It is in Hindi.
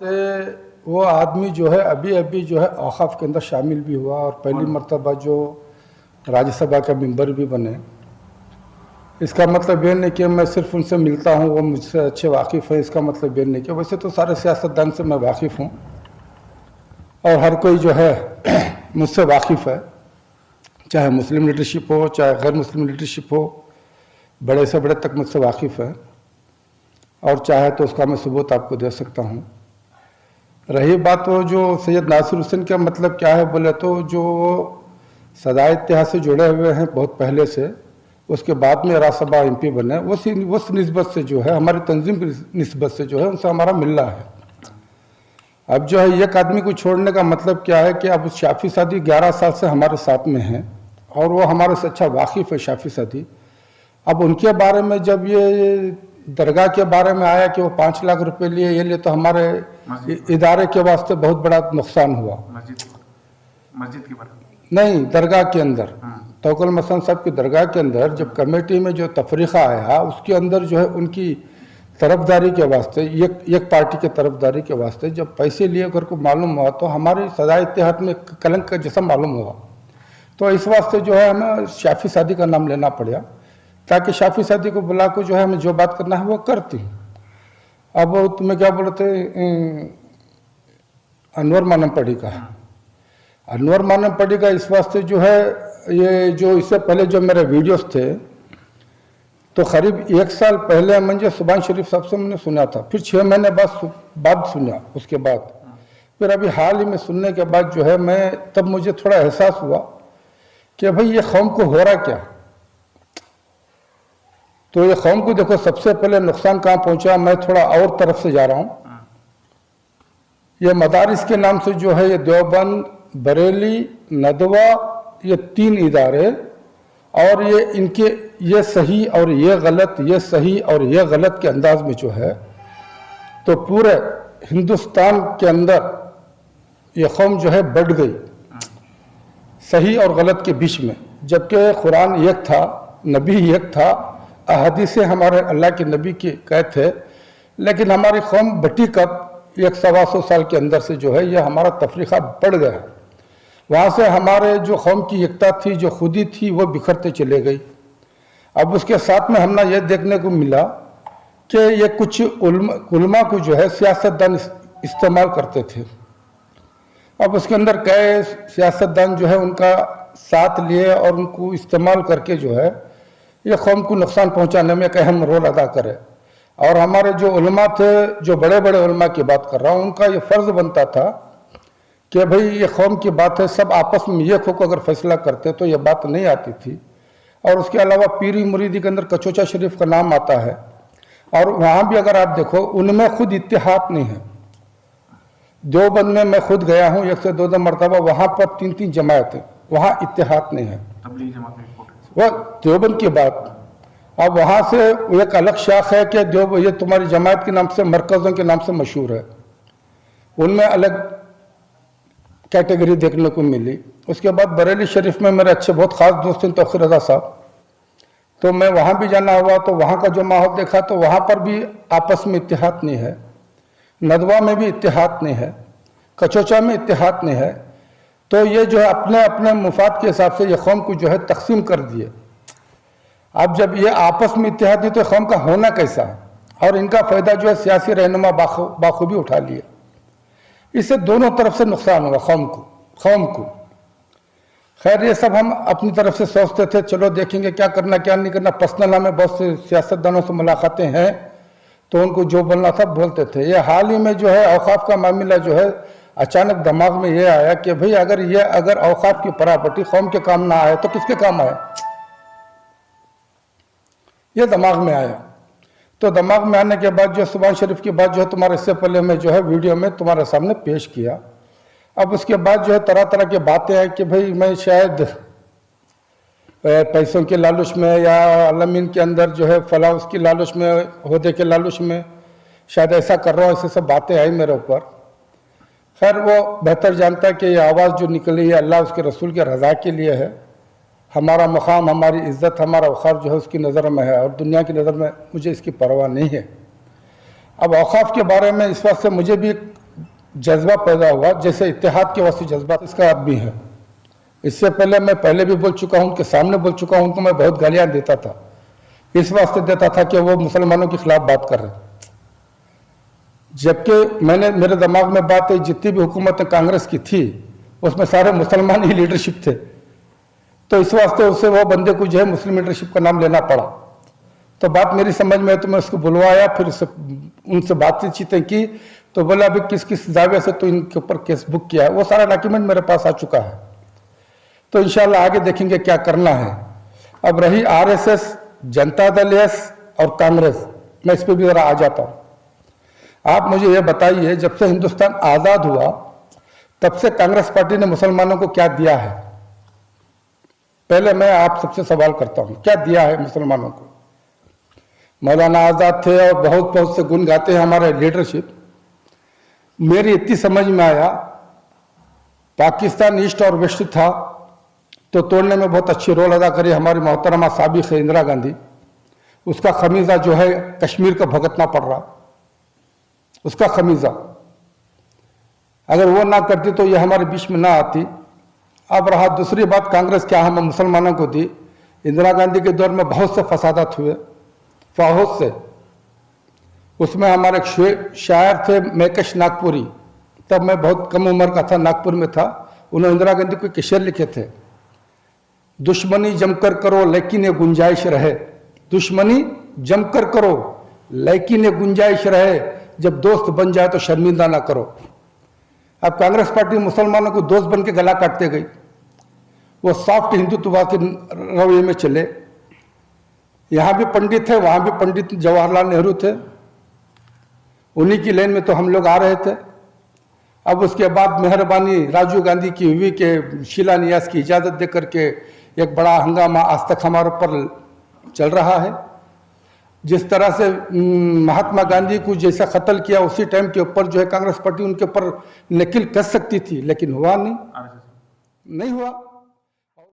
वो आदमी जो है अभी अभी जो है औक़ाफ़ के अंदर शामिल भी हुआ और पहली मर्तबा जो राज्यसभा का मेंबर भी बने। इसका मतलब ये नहीं कि मैं सिर्फ उनसे मिलता हूँ, वो मुझसे अच्छे वाकिफ़ हैं, इसका मतलब ये नहीं कि वैसे तो सारे सियासतदान से मैं वाकिफ़ हूँ और हर कोई जो है मुझसे वाकिफ़ है, चाहे मुस्लिम लीडरशिप हो चाहे गैर मुस्लिम लीडरशिप हो, बड़े से बड़े तक मुझसे वाकिफ़ है और चाहे तो उसका मैं सबूत आपको दे सकता हूँ। रही बात वो जो सैयद नासिर हुसैन का मतलब क्या है बोले तो जो सदाए इत्तेहाद से जुड़े हुए हैं बहुत पहले से, उसके बाद में राज्यसभा एमपी बने, उस निस्बत से जो है हमारी तंजीम की निस्बत से जो है उनसे हमारा मिलना है। अब जो है एक आदमी को छोड़ने का मतलब क्या है कि अब शाफी सादी 11 साल से हमारे साथ में हैं और वो हमारे से अच्छा वाकिफ़ है शाफी सादी। अब उनके बारे में जब ये दरगाह के बारे में आया कि वो 5 लाख रुपए लिए ये लिए तो हमारे इदारे के वास्ते बहुत बड़ा नुकसान हुआ। मस्जिद के बारे में नहीं, दरगाह के अंदर तवक्कुल मसन साहब की दरगाह के अंदर जब कमेटी में जो तफरीक़ा आया उसके अंदर जो है उनकी तरफदारी के वास्ते एक पार्टी के तरफदारी के वास्ते जब पैसे लिए अगर को मालूम हुआ तो हमारी सदाए इत्तेहाद में कलंक का जैसा मालूम हुआ। तो इस वास्ते जो है हमें शाफी सादी का नाम लेना पड़ा ताकि शाफी सादी को बुला को जो है हमें जो बात करना है वो करती। अब वो तुम्हें क्या बोलते अनवर मानम पढ़ी का, अनवर मानम पढ़ी का इस वास्ते जो है ये जो इससे पहले जो मेरे वीडियोस थे तो करीब 1 साल पहले मुझे सुभान शरीफ साहब से मैंने सुना था, फिर 6 महीने बाद सुना, उसके बाद फिर अभी हाल ही में सुनने के बाद जो है मैं तब मुझे थोड़ा एहसास हुआ कि भाई ये कौम को हो रहा क्या। तो ये कौम को देखो सबसे पहले नुकसान कहाँ पहुंचा, मैं थोड़ा और तरफ से जा रहा हूँ। ये मदारिस के नाम से जो है ये देवबंद, बरेली, नदवा, ये 3 इदारे और ये इनके ये सही और ये गलत, ये सही और ये गलत के अंदाज में जो है तो पूरे हिंदुस्तान के अंदर ये कौम जो है बढ़ गई सही और गलत के बीच में, जबकि कुरान एक था, नबी एक था, अहादीसें हमारे अल्लाह के नबी के कहते थे, लेकिन हमारी कौम बटी कब 100-125 साल के अंदर से जो है ये हमारा तफरीक़ा बढ़ गया। वहाँ से हमारे जो कौम की एकता थी, जो खुदी थी, वो बिखरते चले गई। अब उसके साथ में हमने ये देखने को मिला कि ये कुछ उलमा को जो है सियासतदान इस्तेमाल करते थे। अब उसके अंदर कई सियासतदान जो है उनका साथ लिए और उनको इस्तेमाल करके जो है ये कौम को नुकसान पहुंचाने में एक अहम रोल अदा करे। और हमारे जो उलमा थे, जो बड़े बड़े उलमा की बात कर रहा हूँ, उनका ये फ़र्ज़ बनता था कि भाई ये कौम की बात है, सब आपस में एक होकर अगर फैसला करते तो ये बात नहीं आती थी। और उसके अलावा पीरी मुरीदी के अंदर कचोचा शरीफ का नाम आता है और वहाँ भी अगर आप देखो उनमें खुद इत्तेहाद नहीं है। देवबंद में मैं खुद गया हूँ 1 से 2 मरतबा, वहाँ पर 3-3 जमायतें, वहाँ इत्तेहाद नहीं है। वह देवबंद की बात। अब वहाँ से एक अलग शाख है कि ये तुम्हारी जमायत के नाम से, मरकज़ों के नाम से मशहूर है, उनमें अलग कैटेगरी देखने को मिली। उसके बाद बरेली शरीफ में मेरे अच्छे बहुत ख़ास दोस्त हैं तौक़ीर रज़ा साहब, तो मैं वहाँ भी जाना हुआ तो वहाँ का जो माहौल देखा तो वहाँ पर भी आपस में इत्तेहाद नहीं है, नदवा में भी इत्तेहाद नहीं है, कचोचा में इत्तेहाद नहीं है। तो ये जो है अपने अपने मुफाद के हिसाब से ये कौम को जो है तकसीम कर दिए। अब जब ये आपस में इत्तेहाद नहीं तो कौम का होना कैसा है, और इनका फ़ायदा जो है सियासी रहनुमा बाखूबी उठा लिया। इससे दोनों तरफ से नुकसान हुआ कौम को। खैर ये सब हम अपनी तरफ से सोचते थे चलो देखेंगे क्या करना क्या नहीं करना। पर्सनल हमें बहुत से सियासतदानों से मुलाकातें हैं तो उनको जो बोलना था बोलते थे। ये हाल ही में जो है औक़ाफ़ का मामला जो है अचानक दिमाग में ये आया कि भाई अगर औक़ाफ़ की प्रॉपर्टी कौम के काम ना आए तो किसके काम आए, ये दिमाग में आया। तो दिमाग में आने के बाद जो सुभान शरीफ की बात जो है तुम्हारे इससे पहले मैं जो है वीडियो में तुम्हारे सामने पेश किया। अब उसके बाद जो है तरह तरह की बातें हैं कि भाई मैं शायद पैसों के लालच में या अलमीन के अंदर जो है फला उसकी लालच में, ओहदे के लालच में शायद ऐसा कर रहा हूँ, ऐसे सब बातें आई मेरे ऊपर। खैर वो बेहतर जानता है कि ये आवाज़ जो निकली है अल्लाह उसके रसूल के रज़ा के लिए है। हमारा मकाम, हमारी इज़्ज़त, हमारा वक़ार जो है उसकी नज़र में है और दुनिया की नज़र में मुझे इसकी परवाह नहीं है। अब औक़ाफ़ के बारे में इस वक्त से मुझे भी जज्बा पैदा हुआ, जैसे इत्तेहाद के वास्ते जज्बा इसका आदमी है। इससे पहले मैं पहले भी बोल चुका हूं, उनके सामने बोल चुका हूं, उनको मैं बहुत गालियां देता था, इस वास्ते देता था कि वो मुसलमानों के खिलाफ बात कर रहे हैं। जबकि मेरे दिमाग में बात है, जितनी भी हुकूमत कांग्रेस की थी उसमें सारे मुसलमान ही लीडरशिप थे, तो इस वास्ते उसे वो बंदे को जो है मुस्लिम लीडरशिप का नाम लेना पड़ा। तो बात मेरी समझ में है, तो मैं उसको बुलवाया, फिर उनसे बातचीतें की, तो बोला अभी किस किस दावे से तो इनके ऊपर केस बुक किया है, वो सारा डॉक्यूमेंट मेरे पास आ चुका है। तो इंशाल्लाह आगे देखेंगे क्या करना है। अब रही आरएसएस, जनता दल एस और कांग्रेस, मैं इस पर भी जरा आ जाता हूं। आप मुझे यह बताइए, जब से हिंदुस्तान आजाद हुआ तब से कांग्रेस पार्टी ने मुसलमानों को क्या दिया है? पहले मैं आप सबसे सवाल करता हूं, क्या दिया है मुसलमानों को? मौलाना आजाद थे और बहुत बहुत से गुण गाते हैं हमारे लीडरशिप। मेरी इतनी समझ में आया, पाकिस्तान ईस्ट और वेस्ट था तो तोड़ने में बहुत अच्छी रोल अदा करी हमारी मोहतरमा साबिक़ इंदिरा गांधी। उसका खमीजा जो है कश्मीर का भुगतना पड़ रहा, उसका खमीजा। अगर वो ना करती तो ये हमारे बीच में ना आती। अब रहा दूसरी बात, कांग्रेस क्या हम मुसलमानों को दी? इंदिरा गांधी के दौर में बहुत से फसादात हुए, बहुत से। उसमें हमारे एक शायर थे मैकश नागपुरी, तब मैं बहुत कम उम्र का था, नागपुर में था। उन्होंने इंदिरा गांधी को एक शेर लिखे थे, दुश्मनी जमकर करो लेकिन ये गुंजाइश रहे। दुश्मनी जमकर करो लेकिन ये गुंजाइश रहे, जब दोस्त बन जाए तो शर्मिंदा ना करो। अब कांग्रेस पार्टी मुसलमानों को दोस्त बन के गला काटते गई, वो सॉफ्ट हिंदुत्व के रवैये में चले। यहां भी पंडित थे, वहां भी पंडित जवाहरलाल नेहरू थे, उन्हीं की लाइन में तो हम लोग आ रहे थे। अब उसके बाद मेहरबानी राजीव गांधी की हुई कि शिलान्यास की इजाजत देकर के एक बड़ा हंगामा आज तक हमारे ऊपर चल रहा है। जिस तरह से महात्मा गांधी को जैसा कत्ल किया, उसी टाइम के ऊपर जो है कांग्रेस पार्टी उनके ऊपर नकिल कस सकती थी, लेकिन हुआ नहीं, नहीं हुआ।